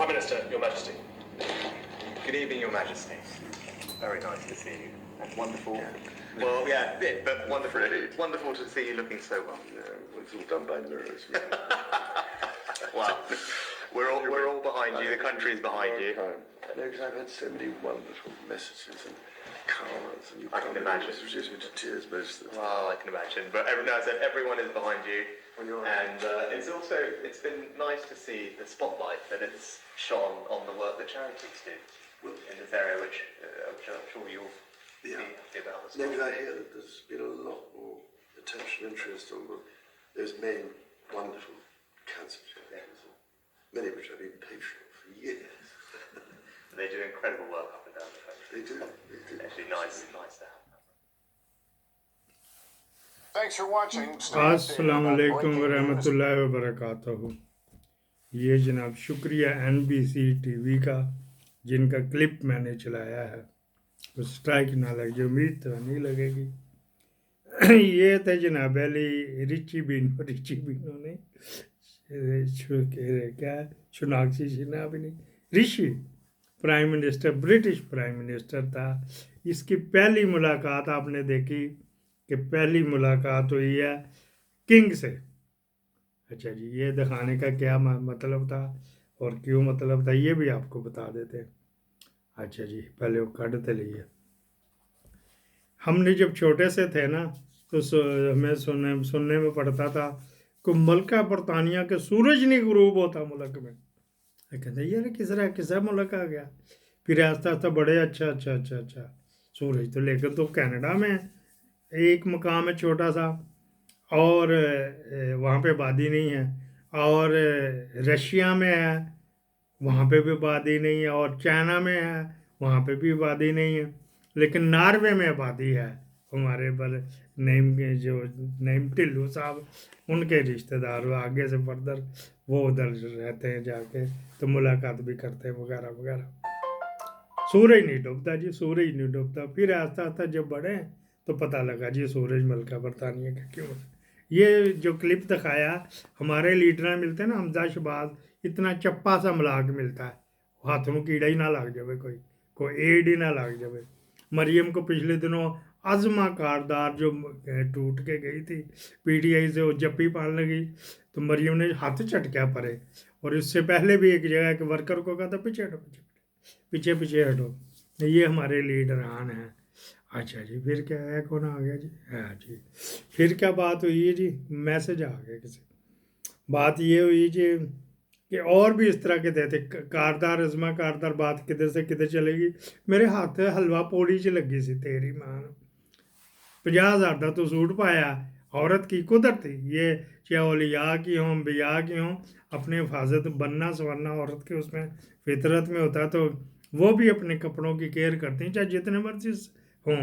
Prime Minister, Your Majesty. Good evening, Your Majesty. Very nice to see you. Wonderful. Well, yeah, but wonderful to see you looking so well. Yeah, it's all done by nerves. Well, we're all behind you. The country's behind you. No, because I've had so many wonderful messages and cards, and you I can imagine. It's reduced me to tears most of the time. Well, I can imagine. But I said everyone is behind you, and it's been nice to see the spotlight that it's shone on the work that charities do in this area, which I'm sure you'll be happy about as well. Because I hear that there's been a lot more attention, interest on those main wonderful cancer charities, many of which I've been patient for years. They do incredible work up and down the country. They do. It's actually nice to have. Thanks for watching. अस्सलाम वालेकुम वरहमतुल्लाहि वबरकातुहू। ये जनाब शुक्रिया NBC TV का जिनका clip मैंने चलाया है, तो स्ट्राइक ना लग जाए, उम्मीद तो नहीं लगेगी। ये थे जनाब अली रिची बिनो ने क्या सोनाक्षी सिन्हा भी नहीं, Rishi prime minister, British prime minister था। इसकी पहली मुलाकात आपने देखी कि पहली मुलाकात हुई है किंग से। अच्छा जी, ये दिखाने का क्या मतलब था और क्यों मतलब था, ये भी आपको बता देते हैं। अच्छा जी, पहले वो काटते लिए। हमने जब छोटे से थे ना, तो हमें सुनने में पड़ता था कि मुल्क बरतानिया के सूरज नहीं गुरूब होता मुल्क में। कहते यार किस मुल्क आ गया। फिर आस्ता आस्ता बड़े अच्छा सूरज तो, लेकिन तो कनाडा में एक मकाम है छोटा सा, और वहाँ पे आबादी नहीं है, और रशिया में है वहाँ पे भी आबादी नहीं है, और चाइना में है वहाँ पे भी आबादी नहीं है, लेकिन नॉर्वे में आबादी है। हमारे पर नईम टिल्लू साहब, उनके रिश्तेदार आगे से फर्दर वो उधर रहते हैं जाके, तो मुलाकात भी करते हैं वगैरह वगैरह। सूरज नहीं डूबता जी, सूरज नहीं डूबता। फिर आस्ता आस्ता जब बढ़े तो पता लगा जी सूरज मुल्क बरतानिया का क्यों। ये जो क्लिप दिखाया, हमारे लीडर मिलते हैं ना, हमजा शहबाज, इतना चप्पा सा मलाक मिलता है, हाथों में कीड़ा ही ना लग जाए, कोई एड ही ना लग जाए। मरियम को पिछले दिनों आज़मा कारदार जो टूट के गई थी PTI से, वो जप्पी पान लगी तो मरियम ने हाथ चटका पड़े, और इससे पहले भी एक जगह के वर्कर को कहा था पीछे हटो, पीछे हटो। ये हमारे लीडरान हैं। अच्छा जी, फिर क्या है, कौन आ गया जी? हाँ जी, फिर क्या बात हुई है जी, मैसेज आ गया किसी। बात ये हुई जी कि और भी इस तरह के देते कारदार, अज़मा कारदार, बात किधर से किधर चलेगी। मेरे हाथ हलवा पौड़ी च लगी सी, तेरी मां 50,000 का तो सूट पाया, औरत की कुदरत थी। ये चाहे औलिया की हों, अंबिया की हों, अपने हिफाजत बनना संवरना औरत के उसमें फितरत में होता है, तो वो भी अपने कपड़ों की केयर करती हैं, चाहे जितने मर्जी हों,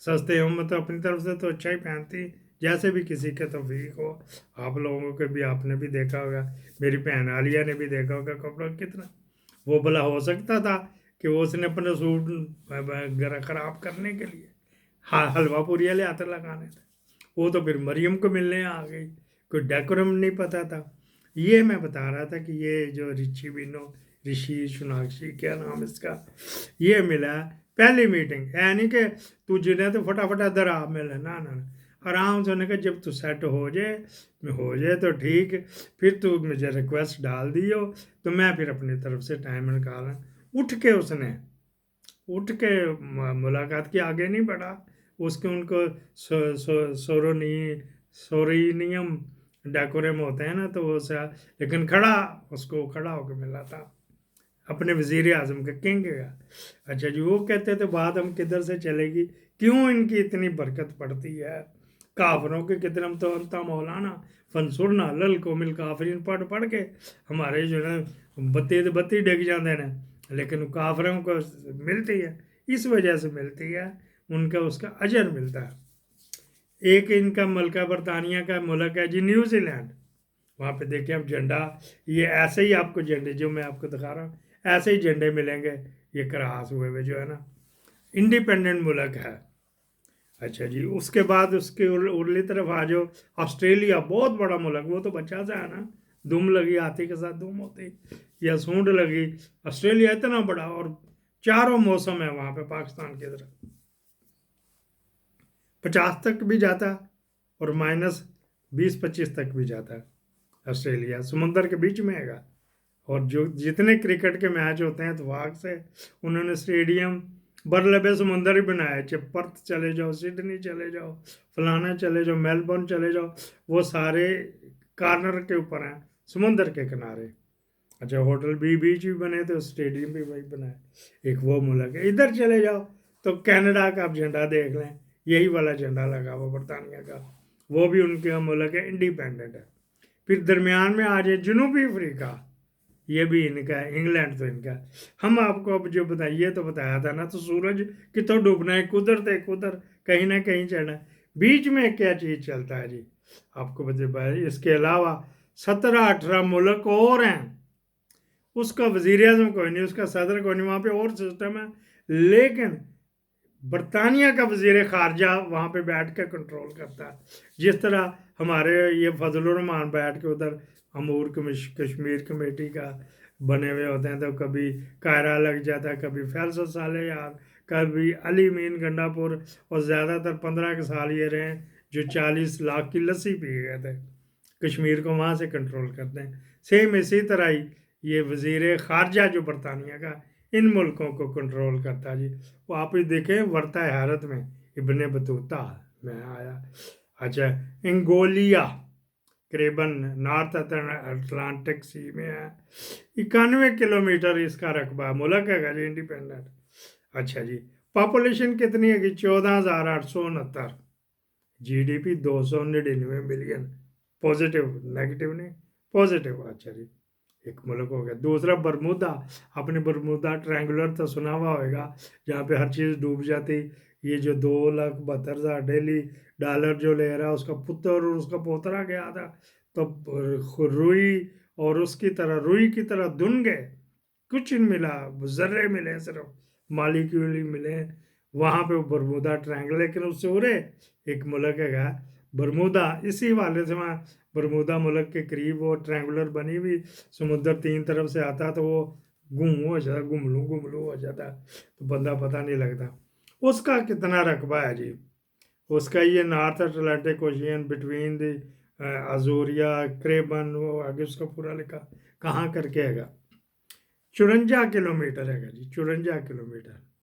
सस्ते हों, मतलब अपनी तरफ से तो अच्छा ही पहनती, जैसे भी किसी के तौफीक हो। आप लोगों के भी, आपने भी देखा होगा, मेरी बहन आलिया ने भी देखा होगा, कपड़ा कितना वो भला हो सकता था कि वो उसने अपना सूट ख़राब करने के लिए हलवा पूरिया ले आते लगाने थे। वो तो फिर मरियम को मिलने आ गई, कोई डेकोरम नहीं पता था। ये मैं बता रहा था कि ये जो ऋषि सोनाक्षी, क्या नाम इसका, ये मिला पहली मीटिंग। है नहीं कि तू जिन्हें तो फटाफट इधर आ मिले, ना आराम से। होने का जब तू सेट हो जाए तो ठीक, फिर तू मुझे रिक्वेस्ट डाल दियो तो मैं फिर अपनी तरफ से टाइम निकाला। उसने उठ के मुलाकात के आगे नहीं बढ़ा, उसके उनको सोरेनियम डेकोरम होते हैं ना, तो वो लेकिन उसको खड़ा होकर मिला था अपने वज़ीर आज़म के, किंग का। अच्छा जी, वो कहते थे बात हम किधर से चलेगी, क्यों इनकी इतनी बरकत पड़ती है काफरों के। कितने हम तो अंता मौलाना फनसुरना लल को मिल काफरीन पढ़ के हमारे जो है बत्ती डिग जाते हैं, लेकिन काफरों को मिलती है, इस वजह से मिलती है, उनका उसका अजर मिलता है। एक इनका मुल्क बरतानिया का मुल्क है जी न्यूजीलैंड। वहाँ पे देखिए आप झंडा, ये ऐसे ही आपको झंडे जो मैं आपको दिखा रहा हूँ, ऐसे ही झंडे मिलेंगे, ये क्रॉस हुए हुए जो है ना, इंडिपेंडेंट मुल्क है। अच्छा जी, उसके बाद उसके उरली तरफ आ जाओ, ऑस्ट्रेलिया बहुत बड़ा मुल्क, वो तो बच्चा सा है ना, दुम लगी, हाथी के साथ दुम होती, या सूंड लगी। ऑस्ट्रेलिया इतना बड़ा और चारों मौसम है वहाँ पे पाकिस्तान की तरह, 50 तक भी जाता और -20-25 तक भी जाता है। ऑस्ट्रेलिया समुंदर के बीच में हैगा। और जो जितने क्रिकेट के मैच होते हैं इत्तेफाक से उन्होंने स्टेडियम बरलबे समुंदर ही बनाया है। चाहे पर्थ चले जाओ, सिडनी चले जाओ, फलाना चले जाओ, मेलबर्न चले जाओ, वो सारे कॉर्नर के ऊपर हैं, समुंदर के किनारे। अच्छा, होटल भी बीच भी बने तो स्टेडियम भी वही बना है। एक वो मुल्क है। इधर चले जाओ तो कनाडा का आप झंडा देख लें, यही वाला झंडा लगा हुआ बरतानिया का, वो भी उनका मुल्क है, इंडिपेंडेंट है। फिर दरमियान में आ जाए जनूबी अफ्रीका, ये भी इनका है, इंग्लैंड तो इनका है। हम आपको अब जो बताइए तो बताया था ना, तो सूरज कितों डूबना है, कुदरते कुदर कहीं ना कहीं चढ़ना है। बीच में क्या चीज़ चलता है जी, आपको बताइए। इसके अलावा 17-18 मुल्क और हैं, उसका वज़ीर आज़म कोई नहीं, उसका सदर कोई नहीं, वहाँ पे और सिस्टम है। लेकिन बरतानिया का वज़ीर ख़ारजा वहाँ पे बैठ कर कंट्रोल करता है। जिस तरह हमारे ये फजलुर रहमान बैठ के उधर अमूर कश्मीर कमेटी का बने हुए होते हैं, तो कभी कायरा लग जाता है, कभी फैसल साले यार, कभी अली मीन गंडापुर, और ज़्यादातर 15 के साल ये रहे जो 40 लाख की लस्सी पी गए थे, कश्मीर को वहाँ से कंट्रोल करते हैं। सेम इसी तरह ही ये वज़ीर ख़ारजा जो बरतानिया का इन मुल्कों को कंट्रोल करता है जी। वो आप ही देखें, वर्ता हैरत में इब्ने बतूता में आया। अच्छा, इंगोलिया करीबन नॉर्थ अटलांटिक सी में है, 91 किलोमीटर इसका रकबा, मुल्क है जी इंडिपेंडेंट। अच्छा जी, पॉपुलेशन कितनी है कि 14,869, GDP 299 मिलियन, पॉजिटिव, नेगेटिव नहीं, पॉजिटिव। अच्छा जी, एक मुल्क हो गया। दूसरा बरमूदा, आपने बरमूदा ट्रायंगुलर तो सुना हुआ होगा, जहाँ पे हर चीज़ डूब जाती। ये जो 2,72,000 डेली डॉलर जो ले रहा, उसका पुत्र और उसका पोतरा गया था, तो रुई और उसकी तरह, रुई की तरह धुन गए, कुछ नहीं मिला, जर्रे मिले, सिर्फ मालिक्यूल ही मिले वहाँ पे बरमूदा ट्रायंगल। लेकिन उससे उरे एक मुल्क है बरमूदा, इसी वाले से वहाँ बरमूदा मुल्क के करीब वो ट्रायंगुलर बनी हुई, समुद्र 3 तरफ से आता तो वो गुम हो जाता, गुमलू हो जाता, तो बंदा पता नहीं लगता। उसका कितना रकबा है जी, उसका ये North Atlantic Ocean between the Azores Caribbean, वो आगे उसका पूरा लिखा कहाँ करके हैगा, 54 किलोमीटर हैगा जी, 54 किलोमीटर।